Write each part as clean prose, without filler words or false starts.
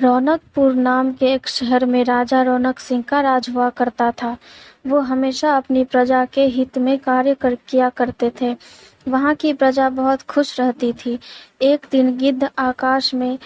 रौनकपुर नाम के एक शहर में राजा रौनक सिंह का राज हुआ करता था। वो हमेशा अपनी प्रजा के हित में कार्य किया करते थे। वहाँ की प्रजा बहुत खुश रहती थी। एक दिन गिद्ध आकाश में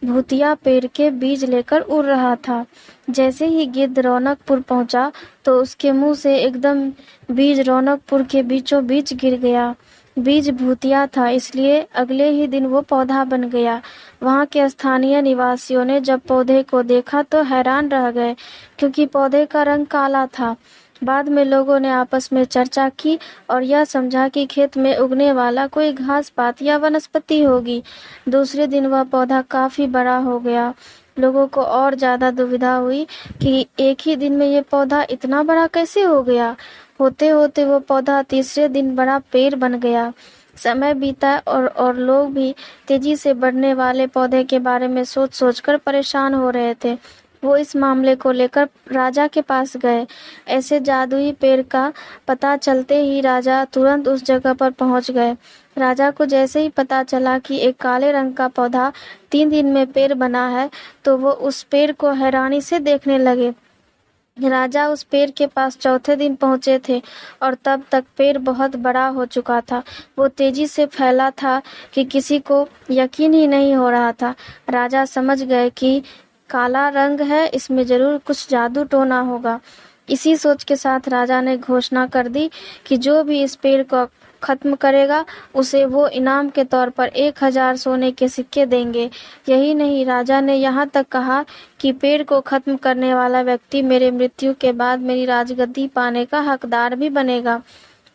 भूतिया पेड़ के बीज लेकर उड़ रहा था। जैसे ही गिद्ध रौनकपुर पहुंचा तो उसके मुंह से एकदम बीज रौनकपुर के बीचों बीच गिर गया। बीज भूतिया था, इसलिए अगले ही दिन वो पौधा बन गया। वहाँ के स्थानीय निवासियों ने जब पौधे को देखा तो हैरान रह गए, क्योंकि पौधे का रंग काला था। बाद में लोगों ने आपस में चर्चा की और यह समझा कि खेत में उगने वाला कोई घास पात या वनस्पति होगी। दूसरे दिन वह पौधा काफी बड़ा हो गया। लोगों को और ज्यादा दुविधा हुई कि एक ही दिन में ये पौधा इतना बड़ा कैसे हो गया। होते होते वो पौधा तीसरे दिन बड़ा पेड़ बन गया। समय बीता और लोग भी तेजी से बढ़ने वाले पौधे के बारे में सोच सोचकर परेशान हो रहे थे। वो इस मामले को लेकर राजा के पास गए। ऐसे जादुई पेड़ का पता चलते ही राजा तुरंत उस जगह पर पहुंच गए। राजा को जैसे ही पता चला कि एक काले रंग का पौधा 3 दिन में पेड़ बना है, तो वो उस पेड़ को हैरानी से देखने लगे। राजा उस पेड़ के पास चौथे दिन पहुंचे थे और तब तक पेड़ बहुत बड़ा हो चुका था। वो तेजी से फैला था कि किसी को यकीन ही नहीं हो रहा था। राजा समझ गए कि काला रंग है, इसमें जरूर कुछ जादू टोना होगा। इसी सोच के साथ राजा ने घोषणा कर दी कि जो भी इस पेड़ को खत्म करेगा उसे वो इनाम के तौर पर 1000 सोने के सिक्के देंगे। यही नहीं, राजा ने यहाँ तक कहा कि पेड़ को खत्म करने वाला व्यक्ति मेरे मृत्यु के बाद मेरी राजगद्दी पाने का हकदार भी बनेगा।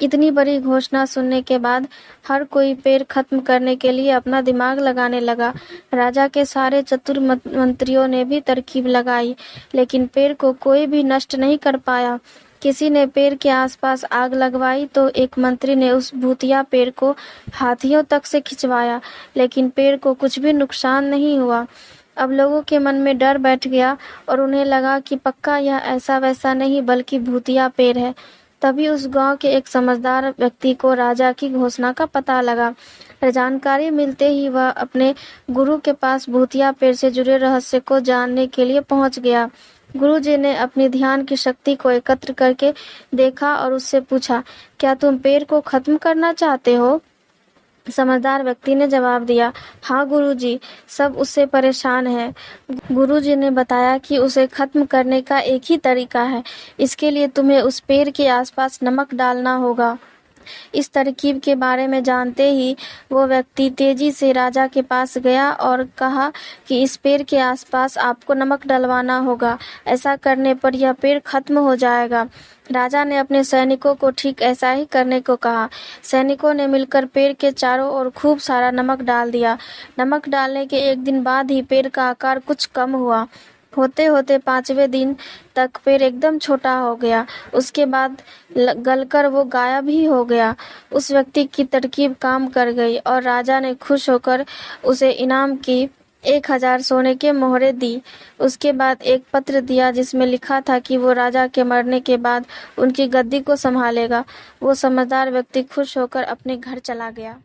इतनी बड़ी घोषणा सुनने के बाद हर कोई पेड़ खत्म करने के लिए अपना दिमाग लगाने लगा। राजा के सारे चतुर मंत्रियों ने भी तरकीब लगाई, लेकिन पेड़ को कोई भी नष्ट नहीं कर पाया। किसी ने पेड़ के आसपास आग लगवाई तो एक मंत्री ने उस भूतिया पेड़ को हाथियों तक से खिंचवाया, लेकिन पेड़ को कुछ भी नुकसान नहीं हुआ। अब लोगों के मन में डर बैठ गया और उन्हें लगा कि पक्का यह ऐसा वैसा नहीं बल्कि भूतिया पेड़ है। तभी उस गांव के एक समझदार व्यक्ति को राजा की घोषणा का पता लगा। जानकारी मिलते ही वह अपने गुरु के पास भूतिया पेड़ से जुड़े रहस्य को जानने के लिए पहुंच गया। गुरुजी ने अपनी ध्यान की शक्ति को एकत्र करके देखा और उससे पूछा, क्या तुम पेड़ को खत्म करना चाहते हो? समझदार व्यक्ति ने जवाब दिया, हाँ गुरुजी, सब उससे परेशान हैं। गुरुजी ने बताया कि उसे खत्म करने का एक ही तरीका है। इसके लिए तुम्हें उस पेड़ के आसपास नमक डालना होगा। इस तरकीब के बारे में जानते ही वो व्यक्ति तेजी से राजा के पास गया और कहा कि इस पेड़ के आसपास आपको नमक डलवाना होगा। ऐसा करने पर यह पेड़ खत्म हो जाएगा। राजा ने अपने सैनिकों को ठीक ऐसा ही करने को कहा। सैनिकों ने मिलकर पेड़ के चारों ओर खूब सारा नमक डाल दिया। नमक डालने के एक दिन बाद ही पेड़ का आकार कुछ कम हुआ। होते होते 5वें दिन तक पेड़ एकदम छोटा हो गया। उसके बाद गलकर वो गायब ही हो गया। उस व्यक्ति की तरकीब काम कर गई और राजा ने खुश होकर उसे इनाम की 1000 सोने के मोहरे दी। उसके बाद एक पत्र दिया जिसमें लिखा था कि वो राजा के मरने के बाद उनकी गद्दी को संभालेगा। वो समझदार व्यक्ति खुश होकर अपने घर चला गया।